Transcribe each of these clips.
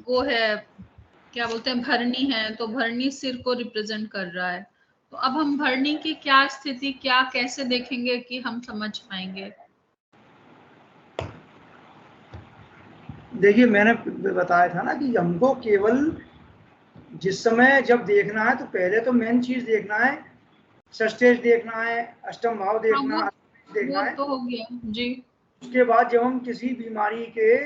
वो है, क्या बोलते हैं, भरणी है, तो भरणी सिर को रिप्रेजेंट कर रहा है। तो अब हम भरणी की क्या स्थिति, क्या कैसे देखेंगे कि हम समझ पाएंगे? देखिए मैंने बताया था ना कि हमको केवल जिस समय जब देखना है तो पहले तो मेन चीज देखना है, षष्ठेश देखना है, अष्टम भाव देखना, हाँ, देखना वो है। तो हो गया जी। उसके बाद जब हम किसी बीमारी के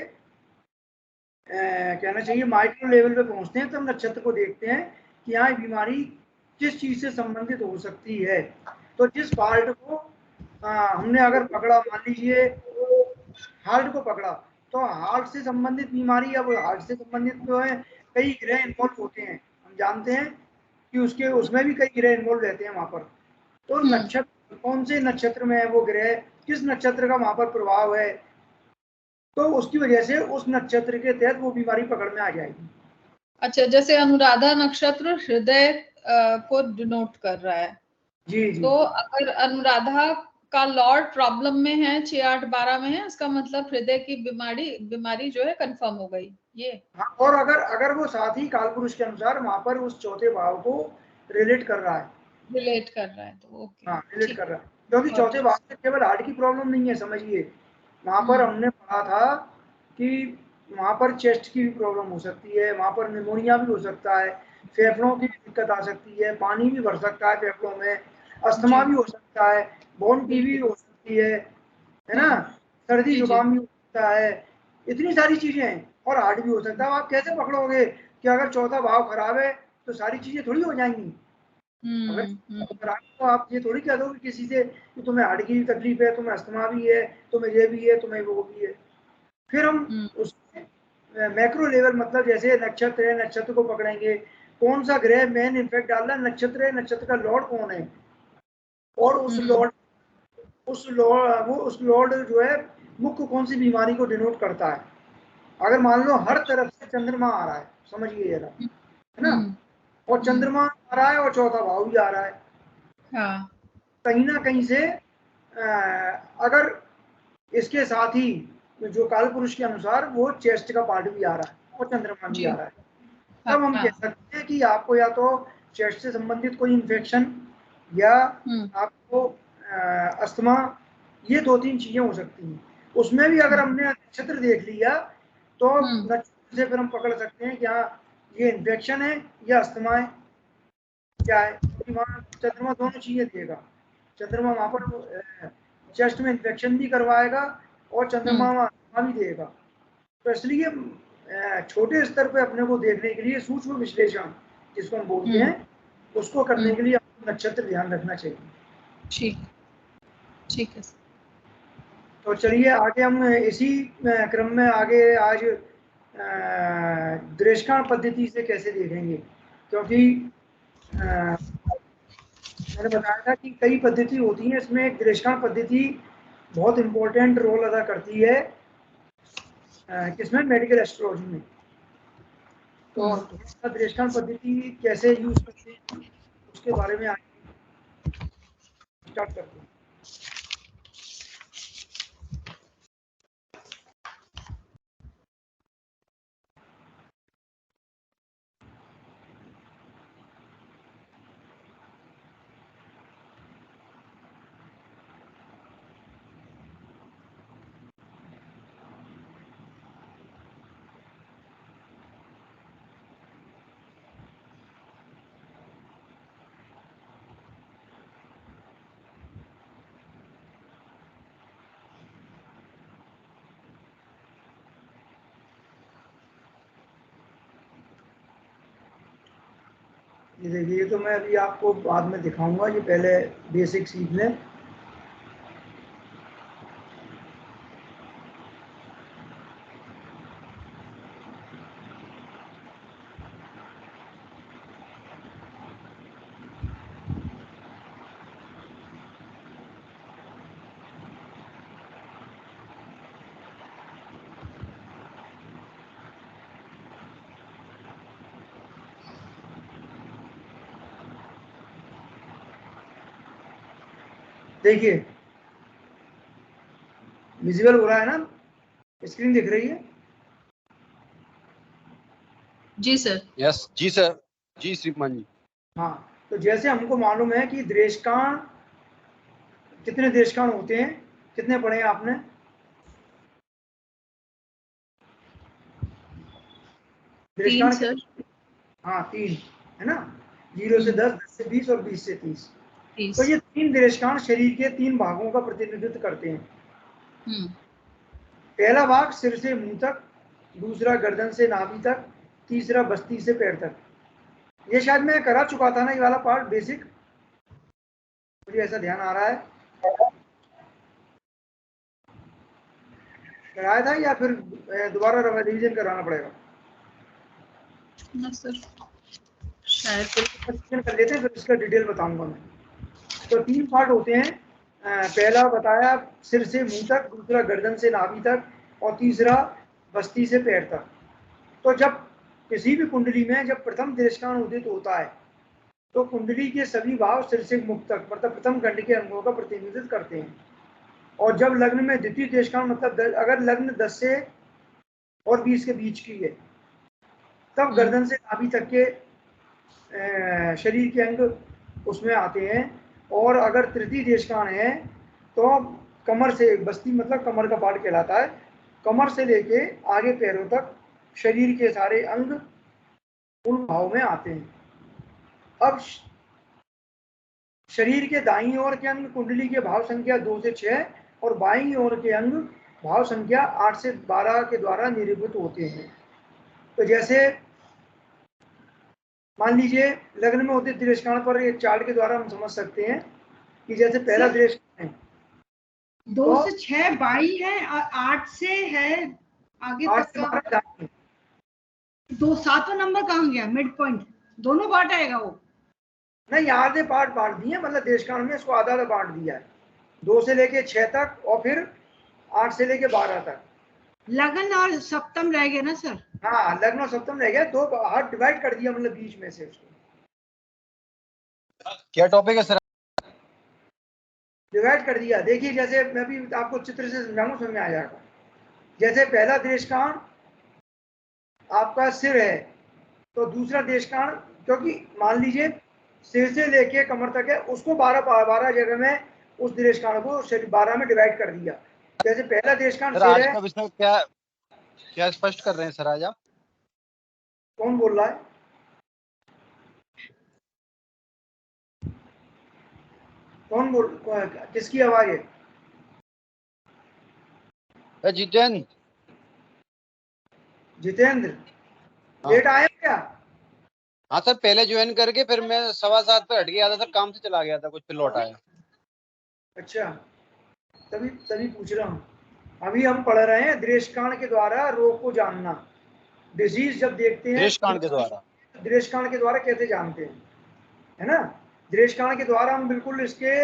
कहना चाहिए माइक्रो लेवल पे पहुंचते हैं, तब नक्षत्र को देखते हैं कि यहाँ बीमारी किस चीज से संबंधित हो सकती है। तो जिस पार्ट को हमने अगर पकड़ा, मान लीजिए हार्ट को पकड़ा, तो हार्ट से संबंधित बीमारी, अब हार्ट से संबंधित जो है कई ग्रह इन्वॉल्व होते हैं, हम जानते हैं कि उसके उसमें भी कई ग्रह इन्वॉल्व रहते हैं वहां पर। तो नक्षत्र कौन से नक्षत्र में है वो ग्रह, किस नक्षत्र का वहां पर प्रभाव है, तो उसकी वजह से उस नक्षत्र के तहत वो बीमारी पकड़ में आ जाएगी। अच्छा, जैसे अनुराधा नक्षत्र हृदय को डिनोट कर रहा है, जी जी। तो अगर अनुराधा का लॉर्ड प्रॉब्लम में है, 6, 8, 12 में है, इसका मतलब हृदय की बीमारी जो है कंफर्म हो गई ये। हाँ, और अगर अगर वो साथ ही कालपुरुष के अनुसार वहां पर उस चौथे भाव को रिलेट कर रहा है, रिलेट कर रहा है तो ओके, हाँ रिलेट ठीक कर है। रहा है, क्योंकि गॉट चौथे इट। भाव से केवल हार्ट की प्रॉब्लम नहीं है, समझिए वहां पर हमने पढ़ा था कि वहां पर चेस्ट की भी प्रॉब्लम हो सकती है, वहां पर निमोनिया भी हो सकता है, फेफड़ों की भी दिक्कत आ सकती है, पानी भी भर सकता है फेफड़ों में, अस्थमा जी, भी हो सकता है, बोन की भी बिल्कुल। हो सकती है ना, सर्दी जी, जी। जुकाम भी हो सकता है, इतनी सारी चीजें हैं, और हार्ट भी हो सकता है। आप कैसे पकड़ोगे कि अगर चौथा भाव खराब है तो सारी चीजें थोड़ी हो जाएंगी। अगर खराब तो आप ये थोड़ी कह दोगे किसी से कि तुम्हें हार्ट की तकलीफ है, तुम्हें अस्थमा भी है, तुम्हें ये भी है, तुम्हें वो भी है। फिर हम उस मैक्रो लेवल, मतलब जैसे नक्षत्र है, नक्षत्र को पकड़ेंगे, कौन सा ग्रह मेन इम्पैक्ट डाल रहा है, नक्षत्र है, नक्षत्र का लॉर्ड कौन है, और उस लॉर्ड जो है मुख्य कौन सी बीमारी को डिनोट करता है। अगर मान लो हर तरफ से चंद्रमा आ रहा है, समझिए जरा, है ना, और चंद्रमा आ रहा है और चौथा भाव भी आ रहा है, हाँ, कहीं ना कहीं से अगर इसके साथ ही जो काल पुरुष के अनुसार वो चेस्ट का पार्ट भी आ रहा है और चंद्रमा भी जी, आ रहा है, हाँ, तब हम कह हाँ, सकते हैं कि आपको या तो चेस्ट से संबंधित कोई इन्फेक्शन, या आपको अस्थमा, ये 2-3 चीजें हो सकती हैं। उसमें भी अगर हमने नक्षत्र देख लिया तो नक्षत्र से फिर हम पकड़ सकते हैं क्या ये इन्फेक्शन है या अस्थमा है, क्या है, क्योंकि वहाँ चंद्रमा दोनों चीजें देगा। चंद्रमा वहां पर चेस्ट में इन्फेक्शन भी करवाएगा और चंद्रमा वहाँ अस्थमा भी देगा। तो इसलिए छोटे स्तर पे अपने को देखने के लिए सूक्ष्म विश्लेषण जिसको हम बोलते हैं, उसको करने के लिए आपको नक्षत्र ध्यान रखना चाहिए। ठीक, ठीक है। तो चलिए आगे हम इसी क्रम में आगे आज दृष्टांत पद्धति से कैसे देखेंगे, क्योंकि मैंने बताया था कि कई पद्धति होती है, इसमें एक दृष्टांत पद्धति बहुत इंपॉर्टेंट रोल अदा करती है, किसमें, मेडिकल एस्ट्रोलॉजी में। तो थोड़ा सा दृष्टांत पद्धति कैसे यूज करते हैं उसके बारे में आगे स्टार्ट करते हैं। ये देखिए, ये तो मैं अभी आपको बाद में दिखाऊंगा, ये पहले बेसिक सीख लें। देखिए विजिबल हो रहा है ना, स्क्रीन दिख रही है। जी सर। यस जी सर, जी श्रीमान जी। हाँ, तो जैसे हमको मालूम है कि देशकाण, कितने देशकाण होते हैं, कितने पढ़े हैं आपने? तीन सर। हाँ 3 है ना, 0 से 10, 10 से 20 और 20 से 30। तो ये 3 देशकाण शरीर के 3 भागों का प्रतिनिधित्व करते हैं। पहला भाग सिर से मुंह तक, दूसरा गर्दन से नाभि तक, तीसरा बस्ती से पैर तक। ये शायद मैं करा चुका था ना, ये वाला पार्ट बेसिक, मुझे ऐसा ध्यान आ रहा है। कराया था या फिर दोबारा रिवीजन कराना पड़ेगा? ना सर, शायद कर लेते हैं, फिर इसका डिटेल बताऊंगा मैं। तो 3 पार्ट होते हैं। पहला बताया सिर से मुंह तक, दूसरा गर्दन से नाभि तक, और तीसरा बस्ती से पैर तक। तो जब किसी भी कुंडली में जब प्रथम देशकाण उदित होता है तो कुंडली के सभी भाव सिर से मुख तक मतलब प्रथम खंड के अंगों का प्रतिनिधित्व करते हैं। और जब लग्न में द्वितीय देशकाण मतलब अगर लग्न 10 से और 20 के बीच की है, तब गर्दन से नाभि तक के शरीर के अंग उसमें आते हैं। और अगर तृतीय देशकाण है तो कमर से, बस्ती मतलब कमर का पार्ट कहलाता है, कमर से लेके आगे पैरों तक शरीर के सारे अंग उन भाव में आते हैं। अब शरीर के दाईं ओर के अंग कुंडली के भाव संख्या 2 से 6 और बाईं ओर के अंग भाव संख्या 8 से 12 के द्वारा निरूपित होते हैं। तो जैसे मान लीजिए लग्न में होते देशकाण पर एक चार्ट के द्वारा हम समझ सकते हैं कि जैसे पहला देशकाण है 2 से 6 बाई है और 8 से है आगे 8 तक से 12 का। 2 7वां नंबर कहाँ गया? मिड पॉइंट दोनों बांट आएगा वो? नहीं, आधे पार्ट बांट दिए, मतलब देशकाण में इसको आधा बांट दिया है, 2 से लेके 6 तक और फिर 8 से लेके 12 तक। लगन और सप्तम रह गया ना सर? हाँ, लग्न और सप्तम रह गया, 2 हाथ डिवाइड कर दिया मतलब बीच में से उसको। क्या टॉपिक है सर? डिवाइड कर दिया। देखिए जैसे मैं भी आपको चित्र से समझाऊंगा, समझ में आ जाएगा। जैसे पहला देशकाण आपका सिर है, तो दूसरा देशकाण, क्योंकि मान लीजिए सिर से लेके कमर तक है, उसको 12 जगह में उस देशकाण को 12 में डिवाइड कर दिया। जैसे पहला देशकाण सिर है। इसमें क्या स्पष्ट कर रहे हैं सर आज आप? कौन बोल रहा है? कौन बोल, किसकी आवाज है? जितेंद्र। जितेंद्र लेट आए क्या? हाँ सर, पहले ज्वाइन करके फिर मैं 7:15 पे हट गया था सर, काम से चला गया था कुछ, फिर लौट आया। अच्छा, तभी पूछ रहा हूँ। अभी हम पढ़ रहे हैं देशकाण के द्वारा रोग को जानना। डिजीज जब देखते हैं देशकाण के द्वारा, देशकाण के द्वारा कैसे जानते हैं, है ना? देशकाण के द्वारा हम बिल्कुल इसके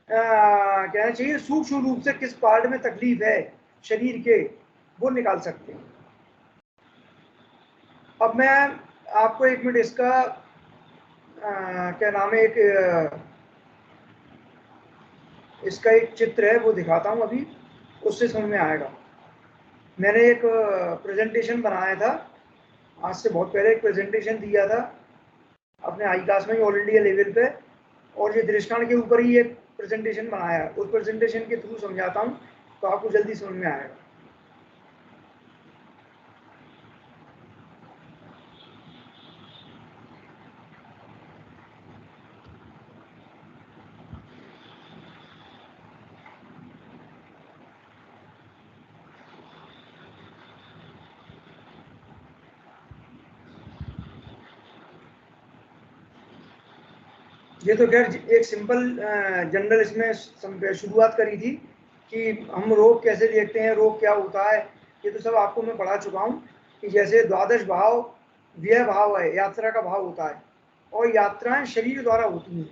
कहना चाहिए सूक्ष्म रूप से किस पार्ट में तकलीफ है शरीर के, वो निकाल सकते हैं। अब मैं आपको 1 मिनट इसका क्या नाम है, इसका एक चित्र है वो दिखाता हूँ अभी, उससे समझ में आएगा। मैंने एक प्रेजेंटेशन बनाया था, आज से बहुत पहले एक प्रेजेंटेशन दिया था अपने हाई क्लास में ऑल इंडिया लेवल पे, और ये देशकाण के ऊपर ही एक प्रेजेंटेशन बनाया। उस प्रेजेंटेशन के थ्रू समझाता हूँ तो आपको जल्दी समझ में आएगा। ये तो खैर एक सिंपल जनरल इसमें शुरुआत करी थी कि हम रोग कैसे देखते हैं, रोग क्या होता है, ये तो सब आपको मैं पढ़ा चुका हूँ कि जैसे द्वादश भाव व्यय भाव है, यात्रा का भाव होता है, और यात्राएं शरीर द्वारा होती हैं,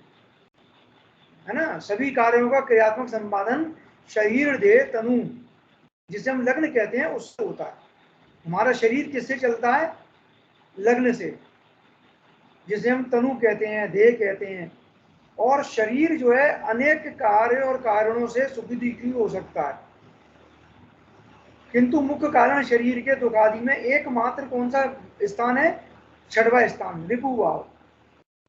है ना? सभी कार्यों का क्रियात्मक संपादन शरीर देह तनु, जिसे हम लग्न कहते हैं, उससे होता है। हमारा शरीर किससे चलता है? लग्न से, जिसे हम तनु कहते हैं, देह कहते हैं। और शरीर जो है अनेक कार्य और कारणों से सुखी दुखी हो सकता है, किंतु मुख्य कारण शरीर के दुख आदि में एकमात्र कौन सा स्थान है? छठवां स्थान रिपु भाव,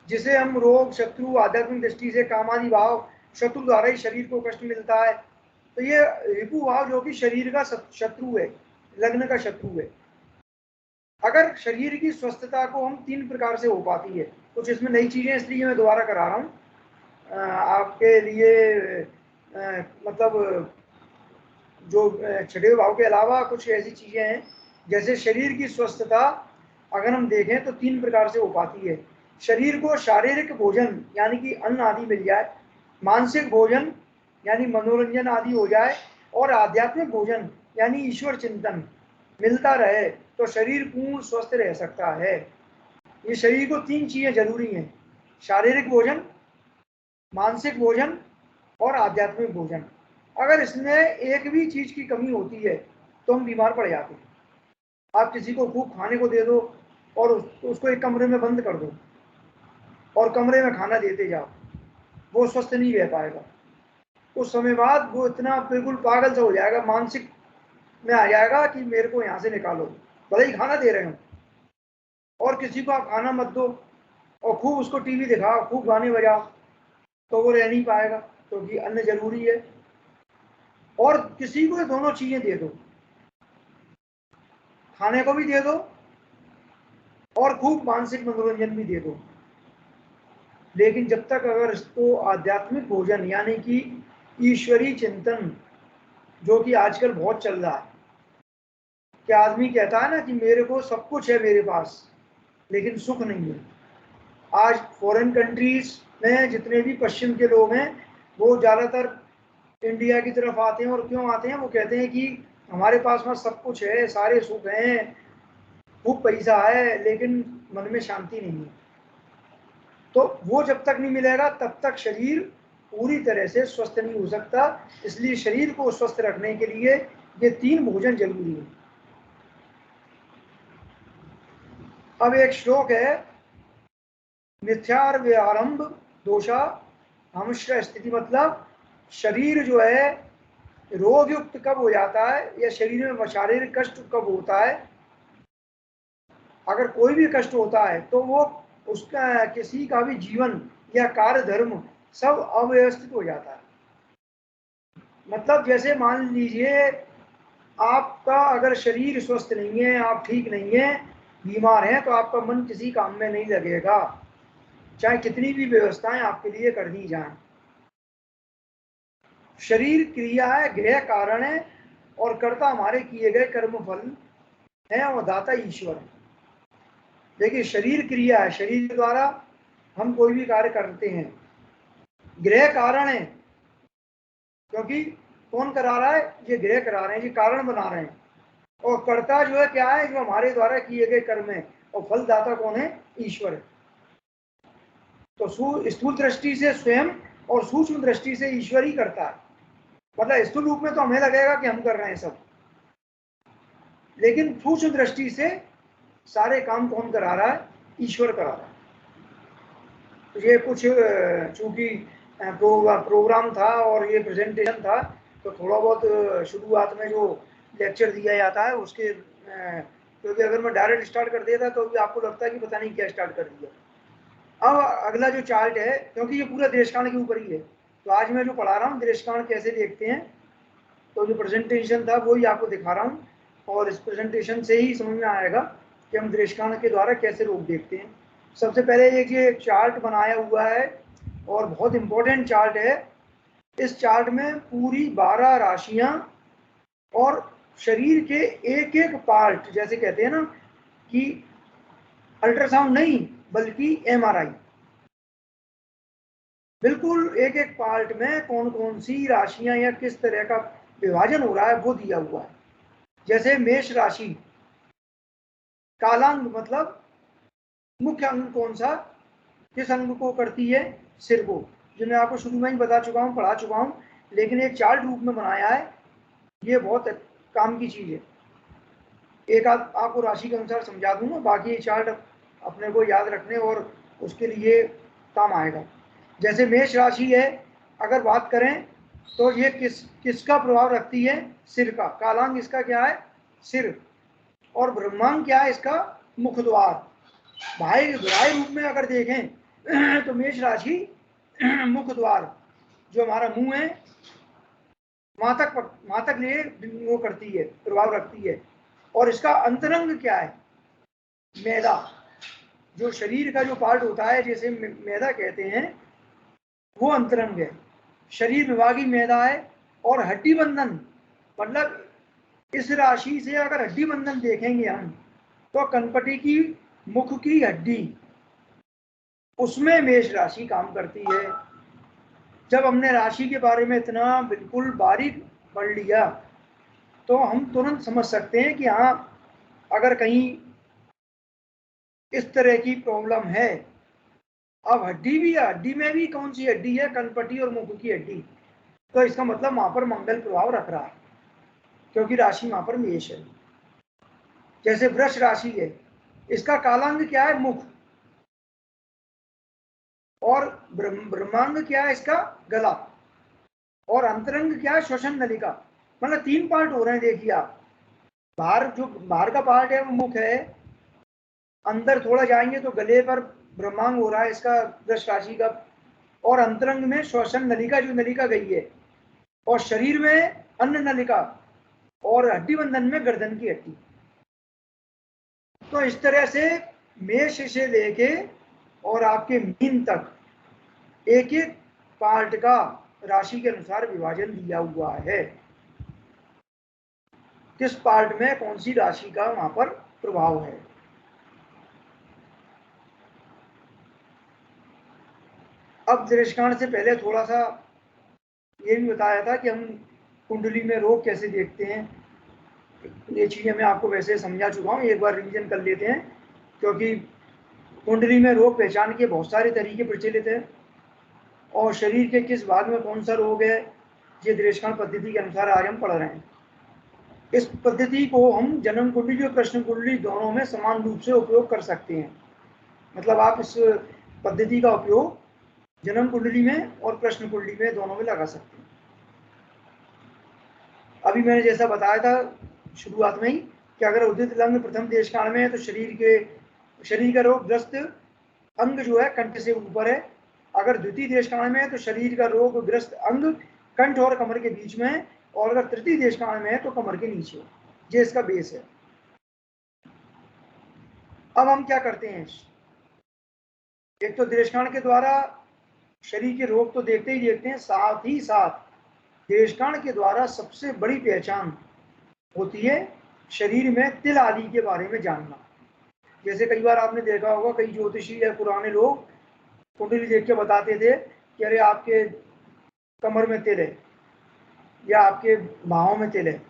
जिसे हम रोग, शत्रु, आध्यात्मिक दृष्टि से कामादि भाव, शत्रु द्वारा ही शरीर को कष्ट मिलता है। तो ये रिपु भाव जो कि शरीर का शत्रु है, लग्न का शत्रु है। अगर शरीर की स्वस्थता को हम 3 प्रकार से हो पाती है, कुछ इसमें नई चीजें इसलिए मैं दोबारा करा रहा हूँ आपके लिए, मतलब जो छठे भाव के अलावा कुछ ऐसी चीजें हैं, जैसे शरीर की स्वस्थता अगर हम देखें तो 3 प्रकार से हो पाती है। शरीर को शारीरिक भोजन यानी कि अन्न आदि मिल जाए, मानसिक भोजन यानी मनोरंजन आदि हो जाए, और आध्यात्मिक भोजन यानी ईश्वर चिंतन मिलता रहे तो शरीर पूर्ण स्वस्थ रह सकता है। ये शरीर को 3 चीजें जरूरी हैं, शारीरिक भोजन, मानसिक भोजन और आध्यात्मिक भोजन। अगर इसमें एक भी चीज की कमी होती है तो हम बीमार पड़ जाते हैं। आप किसी को खूब खाने को दे दो और उसको एक कमरे में बंद कर दो और कमरे में खाना देते जाओ, वो स्वस्थ नहीं रह पाएगा। उस समय बाद वो इतना बिल्कुल पागल सा हो जाएगा, मानसिक में आ जाएगा कि मेरे को यहाँ से निकालो, भले ही खाना दे रहे हो। और किसी को आप खाना मत दो और खूब उसको टीवी दिखाओ, खूब गाने बजाओ, तो वो रह नहीं पाएगा, क्योंकि अन्न जरूरी है। और किसी को ये दोनों चीजें दे दो, खाने को भी दे दो और खूब मानसिक मनोरंजन भी दे दो, लेकिन जब तक अगर इसको आध्यात्मिक भोजन यानी कि ईश्वरीय चिंतन, जो कि आजकल बहुत चल रहा है, कि आदमी कहता है ना कि मेरे को सब कुछ है मेरे पास लेकिन सुख नहीं है। आज फॉरेन कंट्रीज में जितने भी पश्चिम के लोग हैं वो ज़्यादातर इंडिया की तरफ आते हैं। और क्यों आते हैं? वो कहते हैं कि हमारे पास में सब कुछ है, सारे सुख हैं, खूब पैसा है, लेकिन मन में शांति नहीं है। तो वो जब तक नहीं मिलेगा तब तक शरीर पूरी तरह से स्वस्थ नहीं हो सकता। इसलिए शरीर को स्वस्थ रखने के लिए ये 3 भोजन जरूरी है। अब एक श्लोक है, मिथ्यार्व्यारंभ दोषा हमश्र स्थिति, मतलब शरीर जो है रोग युक्त कब हो जाता है या शरीर में शारीरिक कष्ट कब होता है। अगर कोई भी कष्ट होता है तो वो उसका किसी का भी जीवन या कार्य धर्म सब अव्यवस्थित हो जाता है। मतलब जैसे मान लीजिए आपका अगर शरीर स्वस्थ नहीं है, आप ठीक नहीं है, बीमार हैं, तो आपका मन किसी काम में नहीं लगेगा, चाहे कितनी भी व्यवस्थाएं आपके लिए कर दी जाएं। शरीर क्रिया है, गृह कारण है, और कर्ता हमारे किए गए कर्म फल है, और दाता ईश्वर है। देखिए शरीर क्रिया है, शरीर द्वारा हम कोई भी कार्य करते हैं। गृह कारण है, क्योंकि कौन करा रहा है? ये गृह करा रहे हैं, ये कारण बना रहे हैं। और कर्ता जो है क्या है? जो हमारे द्वारा किए गए कर्म है। और फलदाता कौन है? ईश्वर है। तो स्थूल दृष्टि से स्वयं और सूक्ष्म दृष्टि से ईश्वर ही करता है। मतलब स्थूल रूप में तो हमें लगेगा कि हम कर रहे हैं सब, लेकिन सूक्ष्म दृष्टि से सारे काम कौन करा रहा है? ईश्वर करा रहा है। तो ये कुछ चूंकि प्रोग्राम था और ये प्रेजेंटेशन था, तो थोड़ा बहुत शुरुआत में जो लेक्चर दिया जाता है उसके, क्योंकि अगर मैं डायरेक्ट स्टार्ट कर देता तो भी आपको लगता है कि पता नहीं क्या स्टार्ट कर दिया। अब अगला जो चार्ट है, क्योंकि ये पूरा देशकांड के ऊपर ही है, तो आज मैं जो पढ़ा रहा हूँ देशकांड कैसे देखते हैं, तो जो प्रेजेंटेशन था वही आपको दिखा रहा हूँ। और इस प्रेजेंटेशन से ही समझ में आएगा कि हम देशकांड के द्वारा कैसे रोग देखते हैं। सबसे पहले ये चार्ट बनाया हुआ है और बहुत इंपॉर्टेंट चार्ट है। इस चार्ट में पूरी 12 राशियां और शरीर के एक एक पार्ट, जैसे कहते हैं ना कि अल्ट्रासाउंड नहीं बल्कि एमआरआई, बिल्कुल एक एक पार्ट में कौन कौन सी राशियां या किस तरह का विभाजन हो रहा है वो दिया हुआ है। जैसे मेष राशि, कालांग मतलब मुख्य अंग कौन सा, किस अंग को करती है? सिर को, जो मैं आपको शुरू में ही बता चुका हूँ, पढ़ा चुका हूँ, लेकिन एक चार्ट रूप में बनाया है। ये बहुत काम की चीज है। एक आपको राशि के अनुसार समझा दूंगा, बाकी ये चार्ट अपने को याद रखने और उसके लिए काम आएगा। जैसे मेष राशि है, अगर बात करें तो ये किसका प्रभाव रखती है? सिर का। कालांग इसका क्या है? सिर। और ब्रह्मांग क्या है इसका? मुख द्वार। बाह्य रूप में अगर देखें तो मेष राशि मुख द्वार जो हमारा मुंह है वहां तक लिए वो करती है, प्रभाव रखती है। और इसका अंतरंग क्या है? मैदा, जो शरीर का जो पार्ट होता है जैसे मैदा कहते हैं, वो अंतरंग है। शरीर विभागी मैदा है। और हड्डी बंधन, मतलब इस राशि से अगर हड्डी बंधन देखेंगे हम तो कनपटी की मुख की हड्डी, उसमें मेष राशि काम करती है। जब हमने राशि के बारे में इतना बिल्कुल बारीक पढ़ लिया तो हम तुरंत समझ सकते हैं कि हाँ, अगर कहीं इस तरह की प्रॉब्लम है। अब हड्डी भी है, हड्डी में भी कौन सी हड्डी है? कनपटी और मुख की हड्डी। तो इसका मतलब वहां पर मंगल प्रभाव रख रहा है, क्योंकि राशि वहां पर मेष है। जैसे वृष राशि है, इसका कालांग क्या है? मुख। और ब्रह्मांग क्या है इसका? गला। और अंतरंग क्या है? श्वसन नलिका। मतलब 3 पार्ट हो रहे हैं। देखिए आप, बाहर का पार्ट है वो मुख है, अंदर थोड़ा जाएंगे तो गले पर ब्रह्मांग हो रहा है इसका, वृष राशि का। और अंतरंग में श्वसन नलिका, जो नलिका गई है। और शरीर में अन्न नलिका। और हड्डी बंधन में गर्दन की हड्डी। तो इस तरह से मेष से लेके और आपके मीन तक एक एक पार्ट का राशि के अनुसार विभाजन दिया हुआ है, किस पार्ट में कौन सी राशि का वहां पर प्रभाव है। अब दृष्टांत से पहले थोड़ा सा ये भी बताया था कि हम कुंडली में रोग कैसे देखते हैं। ये चीजें मैं आपको वैसे समझा चुका हूँ, एक बार रिवीजन कर लेते हैं, क्योंकि कुंडली में रोग पहचान के बहुत सारे तरीके प्रचलित हैं। और शरीर के किस भाग में कौन सा रोग है, ये दृष्टांत पद्धति के अनुसार आज हम पढ़ रहे हैं। इस पद्धति को हम जन्म कुंडली और प्रश्न कुंडली दोनों में समान रूप से उपयोग कर सकते हैं। मतलब आप इस पद्धति का उपयोग जन्म कुंडली में और प्रश्न कुंडली में दोनों में लगा सकते हैं। अभी मैंने जैसा बताया था शुरुआत में ही कि अगर उदित लग्न प्रथम देशकाल में है तो शरीर का रोग ग्रस्त अंग जो है कंठ से ऊपर है। अगर द्वितीय देशकाल में है तो शरीर का रोग ग्रस्त अंग कंठ और कमर के बीच में है। और अगर तृतीय देशकाल में है तो कमर के नीचे। ये इसका बेस है। अब हम क्या करते हैं, एक तो देशकाल के द्वारा शरीर के रोग तो देखते ही देखते हैं, साथ ही साथ देशकाल के द्वारा सबसे बड़ी पहचान होती है शरीर में तिल आदि के बारे में जानना। जैसे कई बार आपने देखा होगा, कई ज्योतिषी या पुराने लोग कुंडली देख के बताते थे कि अरे आपके कमर में तिल है या आपके बाहों में तिल है,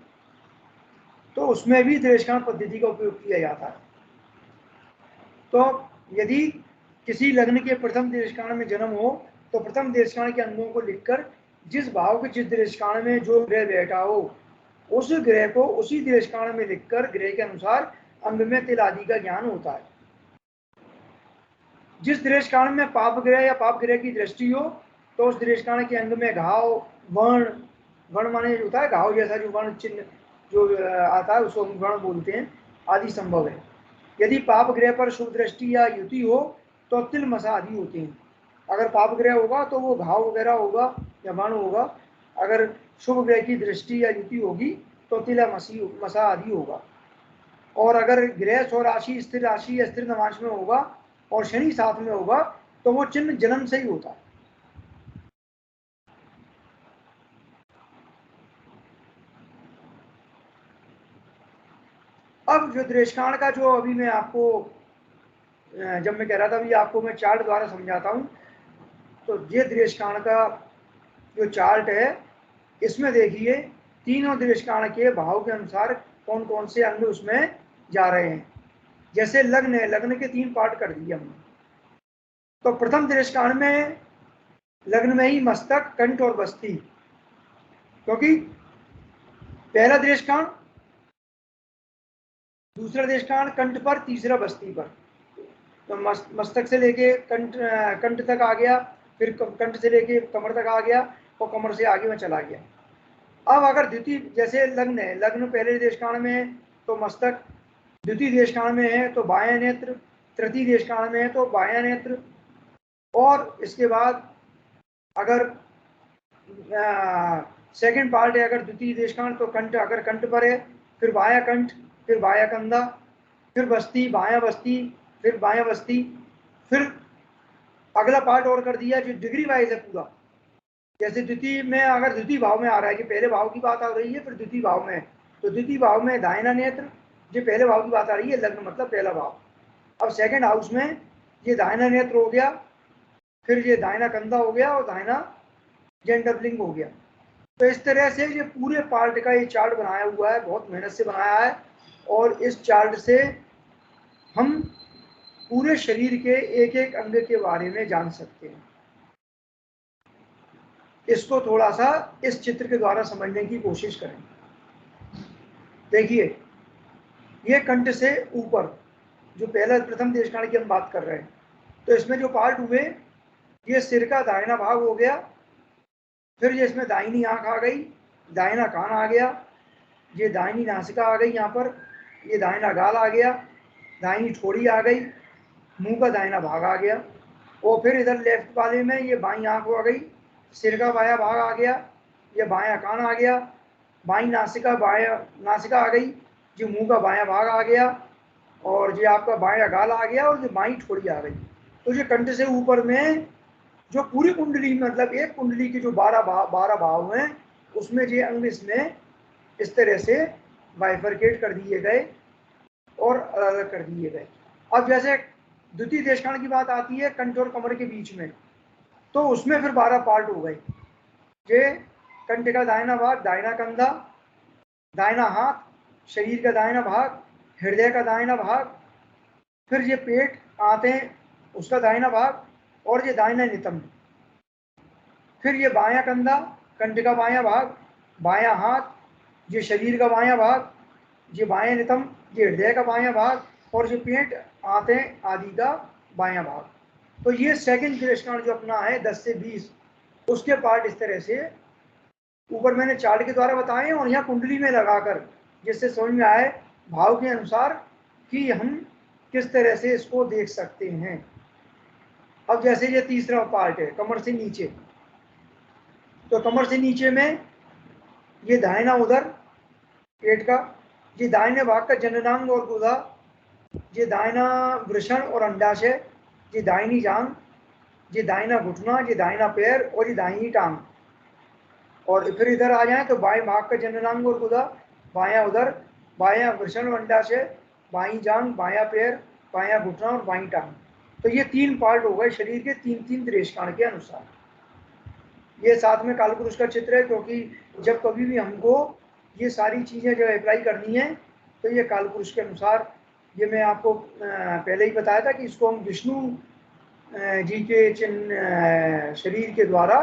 तो उसमें भी देशकाल पद्धति का उपयोग किया जाता है। तो यदि किसी लग्न के प्रथम देशकाल में जन्म हो तो प्रथम देशकाल के अंगों को लिखकर जिस भाव के जिस देशकाल में जो ग्रह बैठा हो उस ग्रह को उसी देशकाल में लिखकर ग्रह के अनुसार अंग में तिल आदि का ज्ञान होता है। जिस देशकाल में पाप ग्रह या पाप ग्रह की दृष्टि हो तो उस देशकाल के अंग में घाव, वर्ण माने होता है घाव जैसा जो वर्ण चिन्ह जो आता है उसको वर्ण बोलते हैं, आदि संभव है। यदि पाप ग्रह पर शुभ दृष्टि या युति हो तो तिल मसा आदि होते हैं। अगर पाप ग्रह होगा तो वो घाव वगैरह होगा या वर्ण होगा। अगर शुभ ग्रह की दृष्टि या युति होगी तो तिल मसा आदि होगा। और अगर ग्रह स्वराशि स्थिर राशि या स्थिर नवांश में होगा और शनि साथ में होगा तो वो चिन्ह जन्म से ही होता है। अब जो दृष्टांत का जो अभी मैं आपको जब मैं कह रहा था अभी आपको मैं चार्ट द्वारा समझाता हूं, तो ये दृष्टांत का जो चार्ट है इसमें देखिए तीनों दृष्टांत के भाव के अनुसार कौन कौन से अंग उसमें जा रहे हैं। जैसे लग्न है, लग्न के 3 पार्ट कर दिए हमने। तो प्रथम दृष्टांत में लग्न में ही मस्तक, कंठ और बस्ती, क्योंकि पहला दृष्टांत, दूसरा दृष्टांत कंठ पर, तीसरा बस्ती पर। तो मस्तक से लेके कंठ तक आ गया, फिर कंठ से लेके कमर तक आ गया और कमर से आगे में चला गया। अब अगर द्वितीय जैसे लग्न है, लग्न पहले देशकाल में है तो मस्तक, द्वितीय देशकाल में है तो बाएं नेत्र, तृतीय देशकाल में है तो बायां नेत्र, और इसके बाद अगर सेकंड पार्ट है अगर द्वितीय देशकाल तो कंठ, अगर कंठ पर है फिर बाया कंठ, फिर बाया कंधा, फिर बस्ती, बाया बस्ती, फिर बाया बस्ती, फिर अगला पार्ट और कर दिया जो डिग्री वाइज है पूरा। जैसे द्वितीय में अगर द्वितीय भाव में आ रहा है कि पहले भाव की बात आ रही है फिर द्वितीय भाव में, तो द्वितीय भाव में दाहिना नेत्र, जो पहले भाव की बात आ रही है लग्न मतलब पहला भाव। अब सेकंड हाउस में ये दाहिना नेत्र हो गया, फिर ये दाहिना कंधा हो गया और दाहिना जेंडर लिंग हो गया। तो इस तरह से ये पूरे पार्ट का ये चार्ट बनाया हुआ है, बहुत मेहनत से बनाया है, और इस चार्ट से हम पूरे शरीर के एक एक अंग के बारे में जान सकते हैं। इसको थोड़ा सा इस चित्र के द्वारा समझने की कोशिश करें। देखिए, ये कंठ से ऊपर जो पहला प्रथम देशकाल की हम बात कर रहे हैं, तो इसमें जो पार्ट हुए ये सिर का दाहिना भाग हो गया, फिर ये इसमें दाहिनी आंख आ गई, दाहिना कान आ गया, ये दाहिनी नासिका आ गई, यहाँ पर ये दाहिना गाल आ गया, दाहिनी ठोड़ी आ गई, मुंह का दाहिना भाग आ गया, और फिर इधर लेफ्ट वाले में ये बाईं आंख आ गई, सिर का बायां भाग आ गया, ये बायां कान आ गया, बाईं नासिका, बायां नासिका आ गई, जो मुंह का बायां भाग आ गया, और ये आपका बायां गाल आ गया, और ये बाईं ठोड़ी आ गई। तो ये कंठ से ऊपर में जो पूरी कुंडली, मतलब एक कुंडली के जो 12 भाव हैं उसमें ये अंग इसमें इस तरह से बाइफरकेट कर दिए गए और अलग अलग कर दिए गए। अब जैसे द्वितीय देशकाल की बात आती है कंठ और कमर के बीच में, तो उसमें फिर 12 पार्ट हो गए। ये कंठ का दाहिना भाग, दाहिना कंधा, दाहिना हाथ, शरीर का दाहिना भाग, हृदय का दाहिना भाग, फिर ये पेट, आंतें उसका दाहिना भाग, और ये दाहिना नितंब, फिर ये बायां कंधा, कंठ का बायां भाग, बायां हाथ, ये शरीर का बायां भाग, ये बायां नितंब, ये हृदय का बायां भाग, और ये पेट, आंतें आदि का बायां भाग। तो ये सेकंड देशकाल जो अपना है 10 से 20, उसके पार्ट इस तरह से ऊपर मैंने चार्ट के द्वारा बताए और यहाँ कुंडली में लगाकर, जिससे समझ में आए भाव के अनुसार कि हम किस तरह से इसको देख सकते हैं। अब जैसे ये तीसरा पार्ट है कमर से नीचे, तो कमर से नीचे में ये दाहिना उदर पेट का, ये दाहिने भाग का जननांग और गुदा, ये दाहिना वृषण और अंडाशय, ये दाहिनी जांघ, ये दाहिना घुटना, ये दाहिना पैर और ये दाहिनी टांग। और फिर इधर आ जाएं तो बाएं भाग का जननांग और गुदा, बायां उदर, बायां वृषण और अंडाशय, बाईं जांघ, बायां पैर, बायां घुटना और बाईं टांग। तो ये 3 पार्ट हो गए शरीर के 3-3 देशकाल के अनुसार। ये साथ में कालपुरुष का चित्र है, क्योंकि जब कभी भी हमको ये सारी चीजें जो अप्लाई करनी है तो ये कालपुरुष के अनुसार, ये मैं आपको पहले ही बताया था कि इसको हम विष्णु जी के चिन्ह शरीर के द्वारा,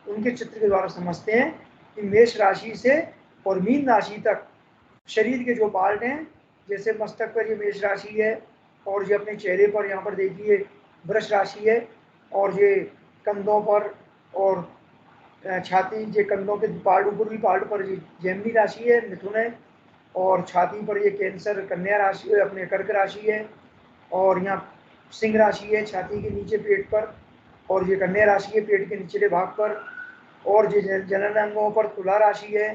उनके चित्र के द्वारा समझते हैं कि मेष राशि से और मीन राशि तक शरीर के जो पार्ट हैं, जैसे मस्तक पर ये मेष राशि है, और ये अपने चेहरे पर यहाँ पर देखिए वृष राशि है, और ये कंधों पर और छाती, ये कंधों के पार्ट ऊपरी पार्ट पर ये जेमिनी राशि है, मिथुन है, और छाती पर ये कैंसर कन्या राशि है, अपने कर्क राशि है, और यहाँ सिंह राशि है छाती के नीचे पेट पर, और ये कन्या राशि है पेट के निचले भाग पर, और ये जनन अंगों पर तुला राशि है,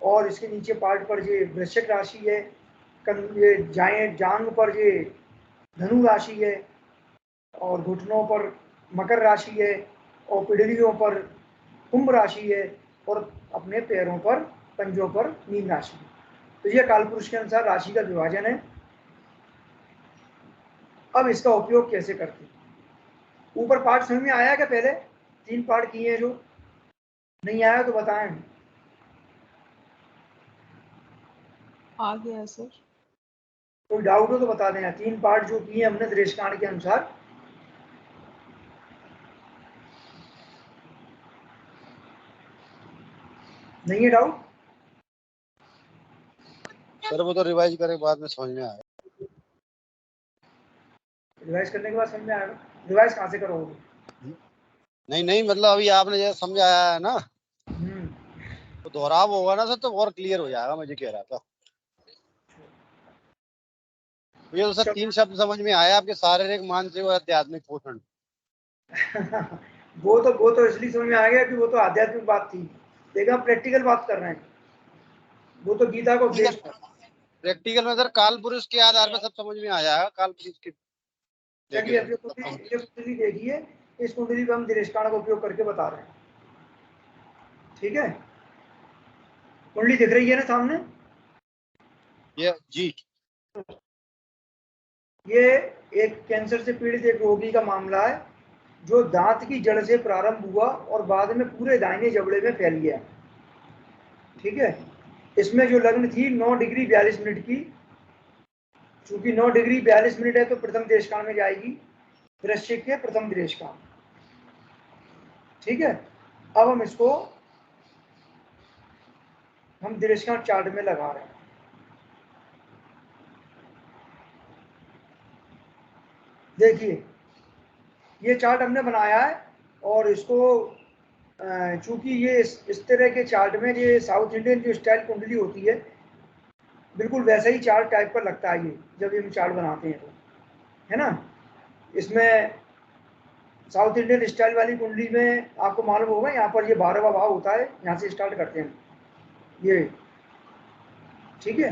और इसके नीचे पार्ट पर ये वृश्चिक राशि है, ये जांग पर ये धनु राशि है, और घुटनों पर मकर राशि है, और पिडलियों पर कुंभ राशि है, और अपने पैरों पर, पंजों पर मीन राशि है। तो ये कालपुरुष के अनुसार राशि का विभाजन है। अब इसका उपयोग कैसे करते हैं? ऊपर पार्ट समझ में आया क्या? पहले 3 पार्ट किए हैं, जो नहीं आया तो बताएं। आ गया सर। कोई डाउट हो तो बता दें। 3 पार्ट जो किए हमने देशकाल के अनुसार। नहीं है डाउट सर? वो तो रिवाइज करने के बाद में समझ में आया। रिवाइज करने के बाद समझ में आएगा। रिवाइज कहाँ से करोगे? नहीं मतलब अभी आपने जैसे समझाया है ना, तो दोहराव होगा ना सर, तो और क्लियर हो जाएगा, मुझे कह रहा था। ये तो सर 3 शब्द समझ में आया आपके, शारीरिक, मानसिक और आध्यात्मिक पोषण। वो तो इसलिए समझ में आ गया कि वो तो आध्यात्मिक बात थी, लेकिन हम प्रैक्टिकल बात कर रहे हैं। वो तो गीता को उपदेश था। प्रैक्टिकल में सर काल पुरुष के आधार पर सब समझ में आया है। काल पुरुष की चलिए अब ये कुंडली देखिए, इस कुंडली पे हम दिनेशकांड का उपयोग करके बता रहे हैं। ठीक है, कुंडली दिख रही है ना सामने? ये जी, ये एक कैंसर से पीड़ित एक रोगी का मामला है, जो दांत की जड़ से प्रारंभ हुआ और बाद में पूरे दाहिने जबड़े में फैल गया। ठीक है, इसमें जो लग्न थी 9 डिग्री 42 मिनट की, चूंकि 9 डिग्री 42 मिनट है तो प्रथम दिनेशकांड में जाएगी, वृश्चिक के प्रथम दिनेशकांड। ठीक है, अब हम इसको दिनेशकांड चार्ट में लगा रहे हैं। देखिए ये चार्ट हमने बनाया है, और इसको चूंकि ये इस तरह के चार्ट में ये साउथ इंडियन जो स्टाइल कुंडली होती है, बिल्कुल वैसा ही चार्ट टाइप पर लगता है ये, जब ये हम चार्ट बनाते हैं तो, है ना। इसमें साउथ इंडियन स्टाइल वाली कुंडली में आपको मालूम होगा, यहाँ पर ये 12वां भाव होता है, यहाँ से स्टार्ट करते हैं ये। ठीक है,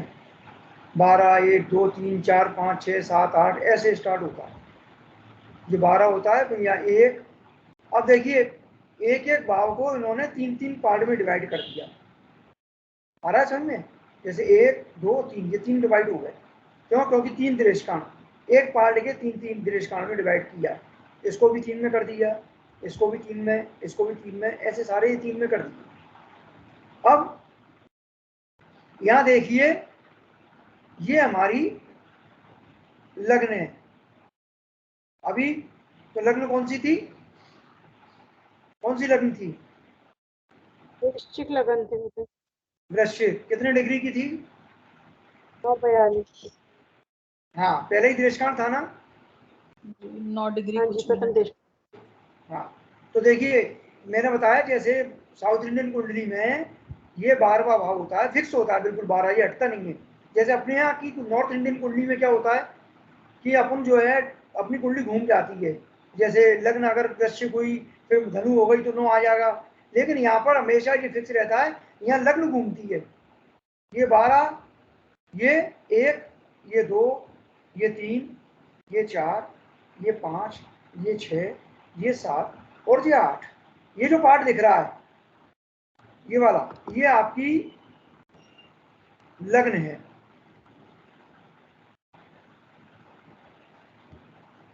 12, 1, 2, 3, 4, 5, 6, 7, 8 ऐसे स्टार्ट होता है। ये 12 होता है, तो यहाँ 1। अब देखिए एक एक भाव को इन्होंने 3-3 पार्ट में डिवाइड कर दिया। आ रहा है समझ में? जैसे 1, 2, 3, ये 3 डिवाइड हो गए। क्यों? क्योंकि 3 दिनेशकांड, एक पार्ट के 3-3 दिनेशकांड में डिवाइड किया। इसको भी 3 में कर दिया, इसको भी 3 में, इसको भी 3 में, ऐसे सारे ही 3 में कर दिए। अब यहां देखिए ये हमारी लग्न है। अभी तो लग्न कौन सी थी? कौन सी लग्न थी? वृश्चिक लगन थे मुझे। वृश्चिक कितने डिग्री की थी? 9:42। हाँ, पहले ही दिनेशकांड था ना? 9 डिग्री हाँ जी, कुछ प्रथम मिनट। देश। हाँ, तो देखिए मैंने बताया जैसे साउथ इंडियन कुंडली में ये 12वां भाव होता है, फिक्स होता है बिल्कुल 12, ये हटता नहीं है। जैसे अपने यहाँ की नॉर्थ इंडियन कुंडली में क्या होता है कि अपन जो है अपनी कुंडली घूम जाती है। जैसे लग्न अगर वृश्चिक हुई, फिर धनु हो गई तो 9 आ जाएगा, लेकिन यहाँ पर हमेशा ये फिक्स रहता है, यहाँ लग्न घूमती है। ये 12, ये 1, ये 2, ये 3, ये 4, ये 5, ये 6, ये 7 और ये 8। ये जो पार्ट दिख रहा है ये वाला, ये आपकी लग्न है।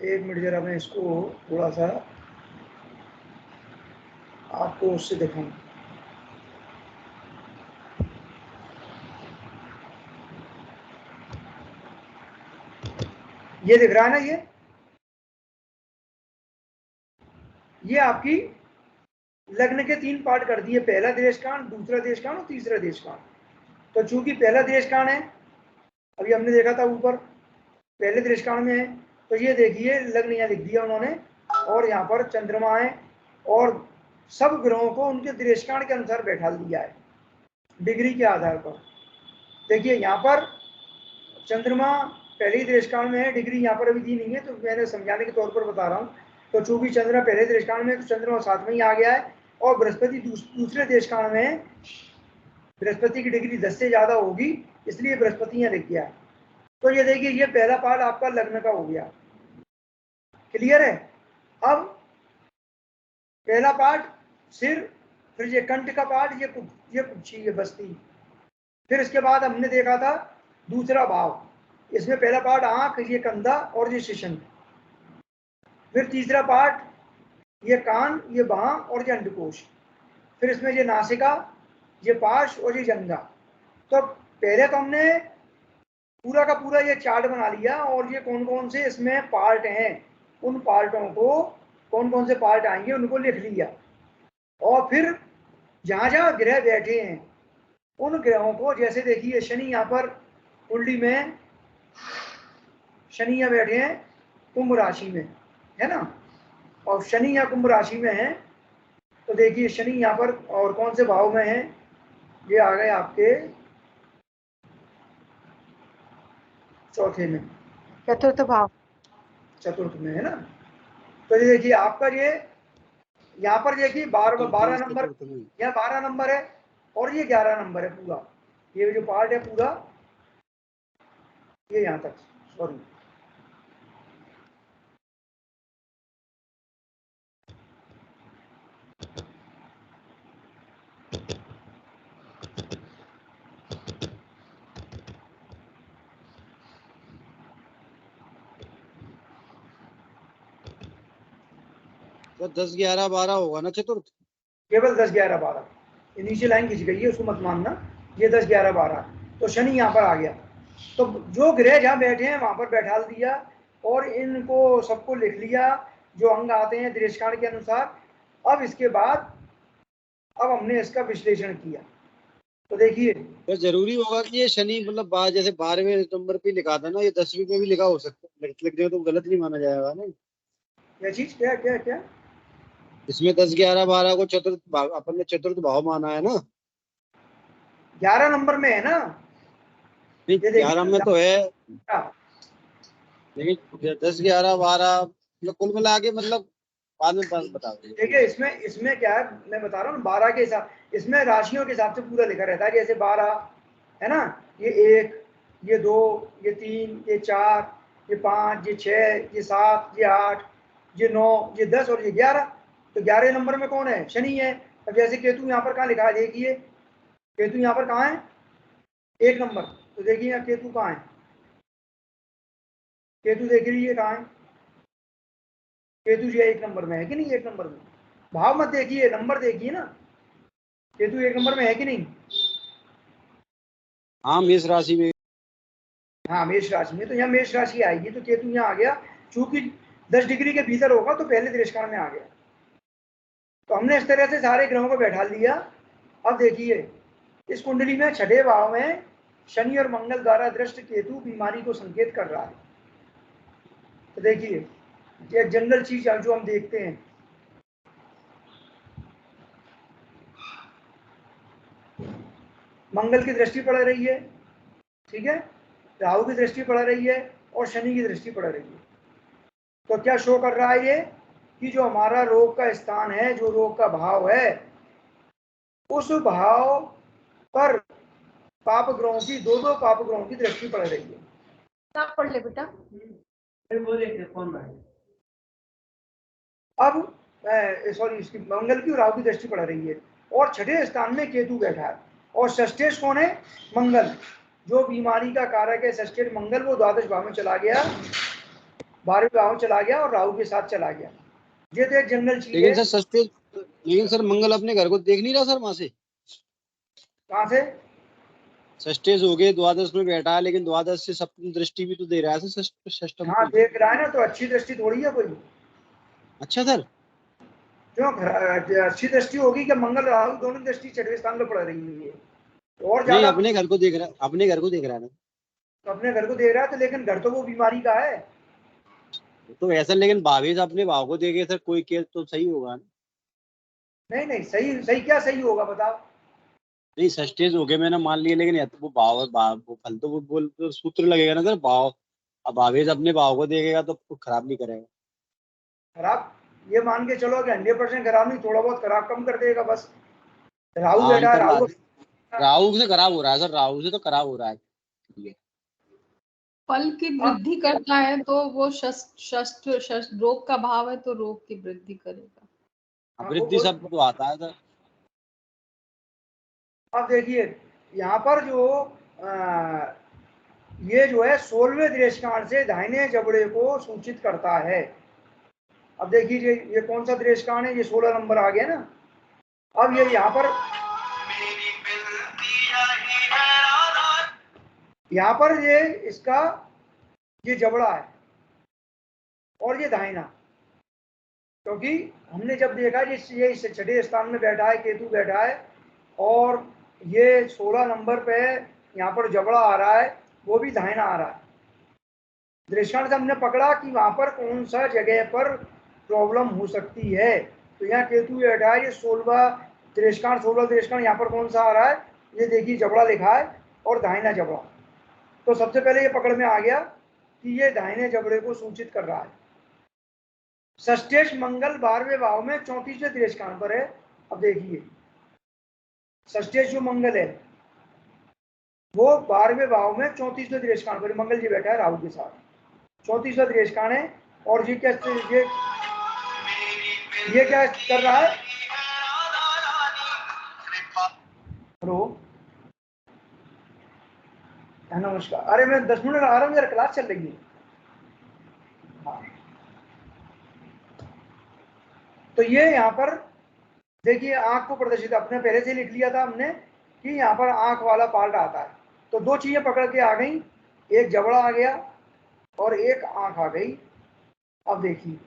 एक मिनट जरा मैं इसको थोड़ा सा आपको उससे दिखाऊं। ये दिख रहा है ना, ये आपकी लग्न के 3 पार्ट कर दिए, पहला देशकांड, दूसरा देशकांड और तीसरा देशकांड। तो चूंकि पहला देशकांड है, अभी हमने देखा था ऊपर पहले देशकांड में है, तो ये देखिए लग्न यहाँ लिख दिया उन्होंने, और यहाँ पर चंद्रमा है, और सब ग्रहों को उनके देशकांड के अनुसार बैठा दिया है डिग्री के आधार पर। देखिए यहाँ पर चंद्रमा पहले ही देशकांड में है, डिग्री यहाँ पर अभी दी नहीं है, तो मैंने समझाने के तौर पर बता रहा हूँ। तो चूंकि चंद्रमा पहले देशकांड में है, तो चंद्रमा 7 में ही आ गया है, और बृहस्पति दूसरे देशकांड में है। बृहस्पति की डिग्री 10 से ज्यादा होगी, इसलिए बृहस्पति यहाँ लिख गया। तो ये देखिए ये पहला पार्ट आपका लग्न का हो गया। क्लियर है? अब पहला पार्ट सिर, फिर ये कंठ का पार्ट, ये कुक्षी, ये बस्ती। फिर इसके बाद हमने देखा था दूसरा भाव, इसमें पहला पार्ट आंख, ये कंधा और ये शिशन। फिर तीसरा पार्ट ये कान, ये बाह और ये अंडकोश। फिर इसमें ये नासिका, ये पाश और ये जंघा। तो पहले तो हमने पूरा का पूरा ये चार्ट बना लिया, और ये कौन कौन से इसमें पार्ट हैं, उन पार्टों को कौन कौन से पार्ट आएंगे उनको लिख लिया। और फिर जहां जहां ग्रह बैठे हैं उन ग्रहों को, जैसे देखिए शनि यहाँ पर कुंडली में, शनि यहाँ बैठे हैं कुंभ राशि में, है ना, और शनि यहाँ कुंभ राशि में है। तो देखिए शनि यहाँ पर और कौन से भाव में है, ये आ गए आपके चौथे में। चतुर्थ भाव, चतुर्थ में है ना। तो ये देखिए आपका ये यहाँ पर देखिए 12 नंबर, यहाँ 12 नंबर है और ये 11 नंबर है पूरा, ये जो पार्ट है पूरा ये यहाँ तक, सॉरी तो 10 11 12 होगा ना चतुर्थ, केवल 10 11 12, ये नीचे लाइन खिंच गई है उसको मत मानना, ये 10 11 12। तो शनि यहाँ पर आ गया, तो जो ग्रह जहाँ बैठे हैं वहां पर बैठा दिया और इनको सबको लिख लिया जो अंग आते हैं दृष्टांत के अनुसार। अब इसके बाद अब हमने इसका विश्लेषण किया, तो देखिए तो जरूरी होगा कि ये शनि मतलब जैसे 12वें नंबर पे लिखा था ना, ये 10वीं पे भी लिखा हो सकता है, लिख देगा तो गलत नहीं माना जाएगा ना। क्या चीज, क्या क्या क्या इसमें 10 11 12 को चतुर्थ भाव, अपन ने चतुर्थ भाव माना है ना। 11 नंबर में है ना, नहीं ये देखिए 11 में तो है, लेकिन 10 11 12 मतलब कुल मिला के मतलब बाद में बता देंगे। देखिए इसमें क्या है, मैं बता रहा हूँ 12 के हिसाब, इसमें राशियों के हिसाब से पूरा लिखा रहता है, जैसे 12 है ना, ये 1 ये 2 ये 3 ये 4 ये 5 ये 6 ये 7 ये 8 ये 9 ये 10 और ये 11। तो 11 नंबर में कौन है, शनि है। अब जैसे केतु यहाँ पर कहाँ लिखा है, देखिए केतु यहाँ पर कहाँ है, 1 नंबर। तो देखिए यहाँ केतु कहाँ है, केतु देख लीजिए कहाँ है, केतु जी 1 नंबर में है कि नहीं, 1 नंबर में। भाव मत देखिए, नंबर देखिए ना, केतु 1 नंबर में है कि नहीं। हाँ मेष राशि में, हाँ मेष राशि में, तो यहाँ मेष राशि आएगी, तो केतु यहाँ आ गया, चूंकि 10 डिग्री के भीतर होगा तो पहले दृष्टान में आ गया। तो हमने इस तरह से सारे ग्रहों को बैठा लिया। अब देखिए इस कुंडली में 6ठे भाव में शनि और मंगल द्वारा दृष्ट केतु बीमारी को संकेत कर रहा है। तो देखिए एक जनरल चीज जो हम देखते हैं, मंगल की दृष्टि पड़ रही है, ठीक है, राहु की दृष्टि पड़ रही है और शनि की दृष्टि पड़ रही है। तो क्या शो कर रहा है ये कि जो हमारा रोग का स्थान है, जो रोग का भाव है, उस भाव पर पाप ग्रहों की दो पाप ग्रहों की दृष्टि पड़ रही है। पढ़ ले बेटा। अब सॉरी इसकी मंगल की और राहु की दृष्टि पड़ रही है और 6ठे स्थान में केतु बैठा है और षष्ठेश कौन है, मंगल, जो बीमारी का कारक है। षष्ठेश मंगल वो द्वादश भाव में चला गया, 12वें भाव में चला गया और राहु के साथ चला गया। ये तो एक जनरल चीज है। लेकिन सर सस्ते, लेकिन सर मंगल अपने घर को देख नहीं रहा सर वहां से, कहां से, षष्ठेश हो गए, द्वादश में बैठा है, लेकिन द्वादश से सप्तम दृष्टि भी तो दे रहा है सर षष्टम हाँ को। देख रहा है ना, तो अच्छी दृष्टि थोड़ी है कोई। अच्छा सर, क्यों अच्छी दृष्टि होगी कि मंगल राहु दोनों दृष्टि 6ठे स्थान में पड़ रही है, तो और नहीं ज्यादा। अपने घर को देख रहा है, अपने घर को देख रहा है ना। तो अपने घर को देख रहा है, तो लेकिन घर तो वो बीमारी का है। तो ऐसा, लेकिन भावेश अपने भाव को देखे सर, कोई केस तो सही होगा ना। नहीं नहीं, सही सही क्या सही होगा बताओ। नहीं षष्ठेश हो गए मैंने मान लिया, लेकिन या तो वो वो फल तो वो बोल तो सूत्र लगेगा ना सर भाव। अब भावेश अपने भाव को देखेगा तो खराब नहीं करेगा। खराब ये मान के चलो कि 100% खराब नहीं, थोड़ा बहुत खराब कम कर देगा बस। राहु हाँ बेटा, अंतर ला राहु दे। राहु से खराब हो रहा है सर, राहु से तो खराब हो रहा है ये। फल की वृद्धि करता है तो वो षष्ठ रोग का भाव है तो रोग की वृद्धि करेगा। वृद्धि शब्द तो आता है सर। अब देखिए यहाँ पर जो ये जो है 16वें दृष्टांत से दाहिने जबड़े को सूचित करता है। अब देखिए ये कौन सा दृष्टांत है, ये 16 नंबर आ गया ना। अब ये यहाँ पर ये इसका ये जबड़ा है और ये दाहिना, क्योंकि हमने जब देखा ये 6ठे स्थान में बैठा है, केतु बैठा है और ये 16 नंबर पे यहाँ पर जबड़ा आ रहा है, वो भी दाहिना आ रहा है। दृष्टांत से हमने पकड़ा कि वहां पर कौन सा जगह पर प्रॉब्लम हो सकती है। तो यहाँ केतु बैठा है, ये 16 दृष्टांत यहाँ पर कौन सा आ रहा है, ये देखिए जबड़ा लिखा है और दाहिना जबड़ा। तो सबसे पहले ये पकड़ में आ गया कि ये दाहिने जबड़े को सूचित कर रहा है। षष्ठेश मंगल 12वें भाव में 34वें दृष्टान पर है। अब देखिए षष्ठेश जो मंगल है वो 12वें भाव में 34वें दृष्टान पर, मंगल जी बैठा है राहु के साथ, 34वां दृष्टान है। और ये क्या कर रहा है? हेलो, नमस्कार। अरे मैं 10 मिनट आ रहा हूँ, यार क्लास चल रही है। हाँ। तो ये यहाँ पर देखिए आंख को प्रदर्शित, अपने पहले से लिख लिया था हमने कि यहाँ पर आंख वाला पार्ट आता है। तो दो चीजें पकड़ के आ गई, एक जबड़ा आ गया और एक आंख आ गई। अब देखिए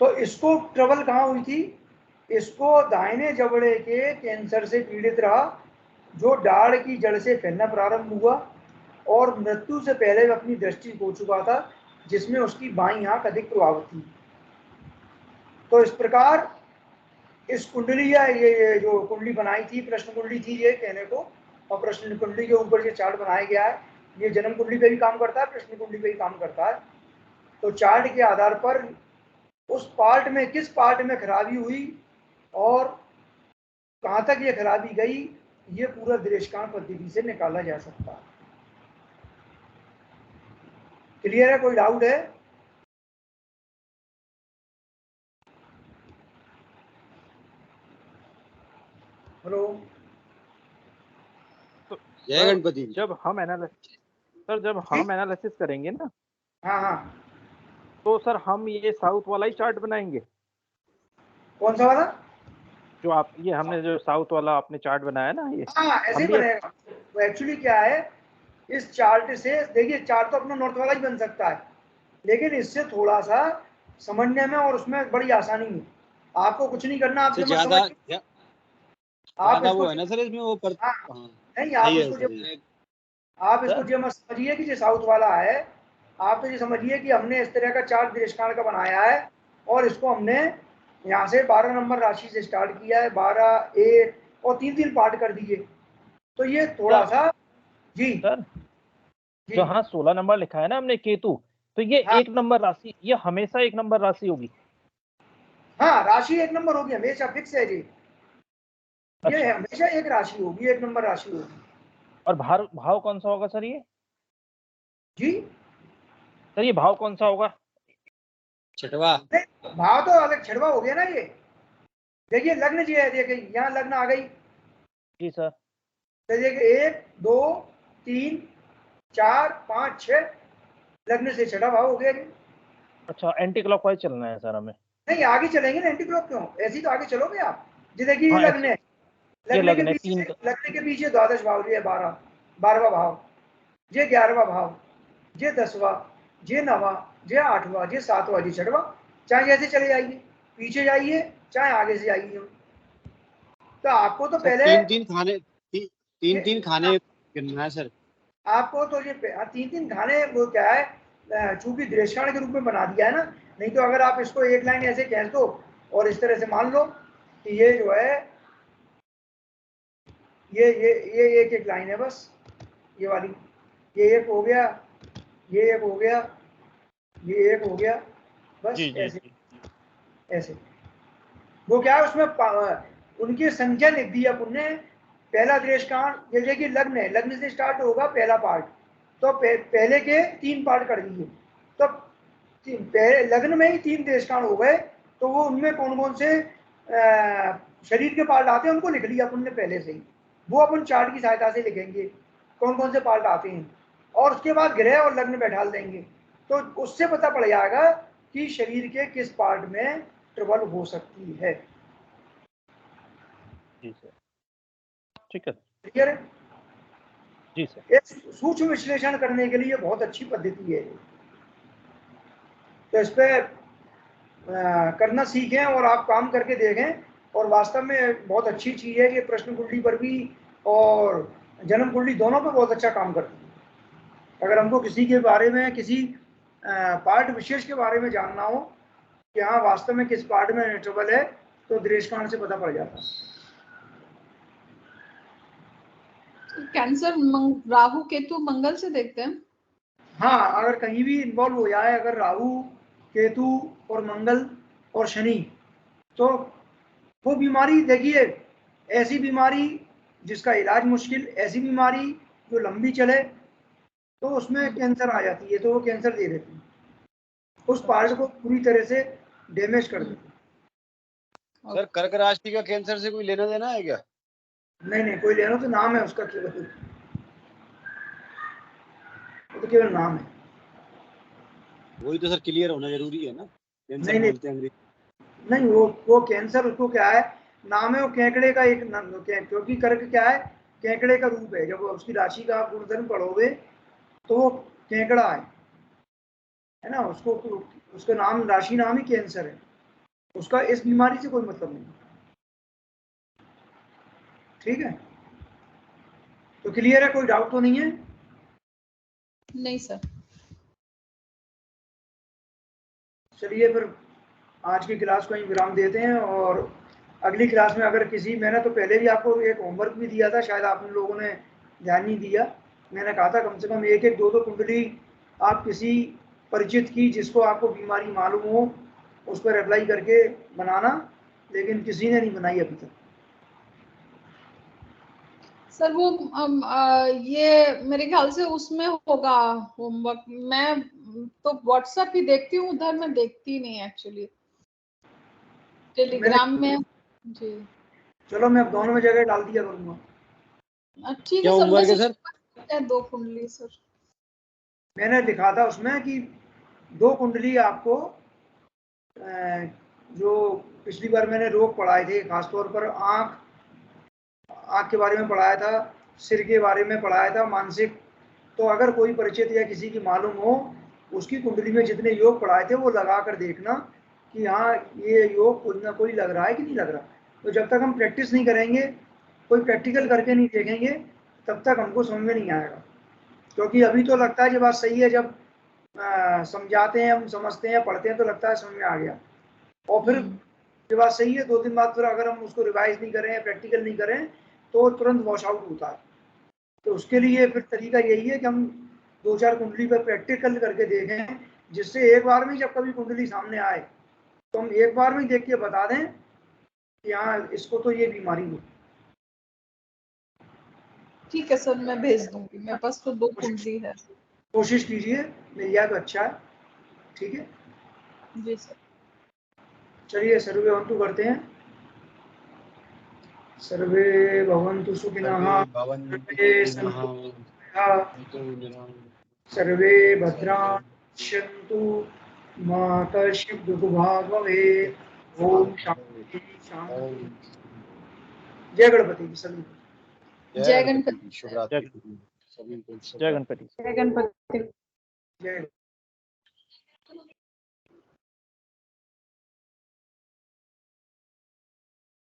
तो इसको ट्रबल कहाँ हुई थी? इसको दाहिने जबड़े के कैंसर से पीड़ित रहा, जो दाढ़ की जड़ से फैलना प्रारंभ हुआ और मृत्यु से पहले अपनी दृष्टि खो चुका था, जिसमें उसकी बाईं आंख अधिक प्रभावित थी। तो इस प्रकार इस कुंडली या ये जो कुंडली बनाई थी, प्रश्न कुंडली थी ये कहने को, और प्रश्न कुंडली के ऊपर ये चार्ट बनाया गया है। ये जन्म कुंडली पे भी काम करता है, प्रश्न कुंडली पे भी काम करता है। तो चार्ट के आधार पर उस पार्ट में किस पार्ट में खराबी हुई और कहां तक ये खराबी गई, ये पूरा दृष्टांत पद्धति से निकाला जा सकता है। क्लियर है? कोई डाउट है? हेलो जय गणपति। जब हम एनालिसिस करेंगे ना, हाँ हाँ, तो सर हम ये साउथ वाला ही चार्ट बनाएंगे। कौन सा वाला? जो आप ये हमने जो साउथ वाला आपने चार्ट बनाया ना, ये हाँ ऐसे ही बनेगा। तो एक्चुअली क्या है, इस चार्ट से देखिए, चार्ट तो अपना नॉर्थ वाला ही बन सकता है, लेकिन इससे थोड़ा सा समझने में और उसमें बड़ी आसानी है। आपको कुछ नहीं करना, आप ज्यादा वो है ना सर इसमें वो पर नहीं, आप इसको जो मत समझिए कि जो साउथ वाला है, आप तो ये समझिए कि हमने इस तरह का चार्ट दृष्टांत का बनाया है और इसको हमने यहाँ से 12 नंबर राशि से स्टार्ट किया है, 12, 1 और 3 पार्ट कर दिए। तो ये थोड़ा सा जी सर जहाँ 16 नंबर लिखा है ना हमने केतु, तो ये 1 नंबर राशि, ये हमेशा 1 नंबर राशि होगी। हाँ, राशि 1 नंबर होगी, हमेशा फिक्स है जी। ये हमेशा एक राशि होगी, 1 नंबर राशि होगी। और भाव कौन सा होगा सर? ये जी सर ये भाव कौन सा होगा? छठवा। भाव तो अलग, छठवा हो गया ना ये। देखिए लग्न जी है, देखिए यहाँ लग्न आ गई जी सर। तो देखिए 1, 2, 3, 4, 5, 6 लग्न से छठा भाव हो गया जी। अच्छा, एंटी क्लॉकवाइज चलना है सर हमें? नहीं, आगे चलेंगे ना, एंटी क्लॉक क्यों, ऐसे ही तो आगे चलोगे आप जी। देखिए ये लग्न है, लग्न के पीछे द्वादश भाव ये 12वां भाव, ये 11वां भाव, ये 10वां, ये 9वां, ये 8वां, ये 7वां, ये 6वां। चाहे जैसे चले जाइए, पीछे जाइए चाहे आगे से जाइए। तो आपको तो पहले तीन खाने गिनना है सर। आपको तो ये 3 खाने वो क्या है, चूंकि दृष्टांत के रूप में बना दिया है ना। नहीं तो अगर आप इसको एक लाइन ऐसे कह दो और इस तरह से मान लो कि ये जो है ये एक लाइन है बस, ये वाली, ये एक हो गया, ये एक हो गया, ये एक हो गया, बस ऐसे ऐसे। वो क्या है उसमें उनकी संख्या लिख दी अपन ने। पहला दृष्टांत जैसे कि लग्न है, लग्न से स्टार्ट होगा पहला पार्ट, तो पहले के 3 पार्ट कर दिए। तो लग्न में ही 3 दृष्टांत हो गए। तो वो उनमें कौन कौन से शरीर के पार्ट आते हैं उनको लिख लिया अपन ने पहले से ही। वो अपन चार्ट की सहायता से लिखेंगे कौन कौन से पार्ट आते हैं, और उसके बाद ग्रह और लग्न बैठा देंगे। तो उससे पता पड़ जाएगा कि शरीर के किस पार्ट में ट्रबल हो सकती है। जी सर, ठीक है, क्लियर है? जी सर। एक सूक्ष्म विश्लेषण करने के लिए बहुत अच्छी पद्धति है, तो इस पे करना सीखें और आप काम करके देखें। और वास्तव में बहुत अच्छी चीज़ है कि प्रश्न कुंडली पर भी और जन्म कुंडली दोनों पर बहुत अच्छा काम करती है। अगर हमको किसी के बारे में, किसी पार्ट विशेष के बारे में जानना हो कि हाँ वास्तव में किस पार्ट में ट्रबल है, तो दृष्टांत से पता पड़ जाता है। कैंसर राहु केतु मंगल से देखते हैं। हाँ, अगर कहीं भी इन्वॉल्व हो जाए, अगर राहु केतु और मंगल और शनि, तो वो बीमारी देखिए, ऐसी बीमारी जिसका इलाज मुश्किल, ऐसी बीमारी जो लंबी चले, तो उसमें कैंसर आ जाती है, तो वो कैंसर दे देती है, उस पार्ट को पूरी तरह से डैमेज कर देती है। सर कर्क राशि का कैंसर से कोई लेना देना है क्या? नहीं, कोई लेना तो नाम है उसका, केवल वो तो केवल नाम है। वही तो सर क्लियर होना जरूरी है ना, कैंसर नहीं बोलते हैं अंग्रेजी। नहीं, वो कैंसर, उसको क्या है, नाम है वो केकड़े का एक क्योंकि कर्क क्या है, केकड़े का रूप है। जब उसकी राशि का आप गुणधर्म पढ़ोगे तो वो केकड़ा है ना, उसको, उसका नाम, राशि नाम ही कैंसर है, उसका इस बीमारी से कोई मतलब नहीं। ठीक है, तो क्लियर है, कोई डाउट तो नहीं है? नहीं सर। चलिए फिर आज की क्लास को ही विराम देते हैं, और अगली क्लास में अगर किसी, मैंने तो पहले भी आपको एक होमवर्क भी दिया था, शायद आप लोगों ने ध्यान नहीं दिया। मैंने कहा था कम से कम एक एक दो दो कुंडली आप किसी परिचित की, जिसको आपको बीमारी मालूम हो, उस पर अप्लाई करके बनाना, लेकिन किसी ने नहीं बनाई अभी तक। सर वो ये मेरे ख्याल से उसमें होगा होमवर्क। मैं तो व्हाट्सएप ही देखती हूँ, उधर मैं देखती नहीं एक्चुअली, टेलीग्राम में। जी चलो, मैं अब दोनों में जगह डाल दिया करूँगा। ठीक क्या है सर। होमवर्क है सर? बस 2 कुंडली सर। मैंने लिखा था उसमें कि 2 कुंडली आपको, जो पिछली बार मैंने रोग पढ़ाए थे, खासतौर पर आँख के बारे में पढ़ाया था, सिर के बारे में पढ़ाया था, मानसिक, तो अगर कोई परिचित या किसी की मालूम हो, उसकी कुंडली में जितने योग पढ़ाए थे वो लगा कर देखना कि हाँ ये योग कोई ना कोई लग रहा है कि नहीं लग रहा। तो जब तक हम प्रैक्टिस नहीं करेंगे, कोई प्रैक्टिकल करके नहीं देखेंगे, तब तक हमको समझ में नहीं आएगा। क्योंकि अभी तो लगता है ये बात सही है, जब समझाते हैं, हम समझते हैं, पढ़ते हैं, तो लगता है समझ में आ गया, और फिर ये बात सही है, 2 दिन बाद फिर अगर हम उसको रिवाइज नहीं करें, प्रैक्टिकल नहीं करें, तो तुरंत वॉश आउट होता है। तो उसके लिए फिर तरीका यही है कि हम 2-4 कुंडली पर प्रैक्टिकल करके देखें, जिससे एक बार में जब कभी कुंडली सामने आए तो हम एक बार में देख के बता दें कि हाँ इसको तो ये बीमारी हो। ठीक है सर, मैं भेज दूंगी, मेरे पास तो 2 कुंडली है। कोशिश कीजिए, मिल जाए तो अच्छा है। ठीक है जी सर। चलिए, सर्वे भवन्तु करते हैं। सर्वे भवन्तु सुखिनः, सर्वे सन्तु निरामयाः, सर्वे भद्राणि पश्यन्तु, मा कश्चित् दुःखभाग् भवेत्। ओम शांति शांति। जय गणपति जी सभी को। जय गणपति। शुभ रात्रि सभी को। जय गणपति। जय गणपति। जय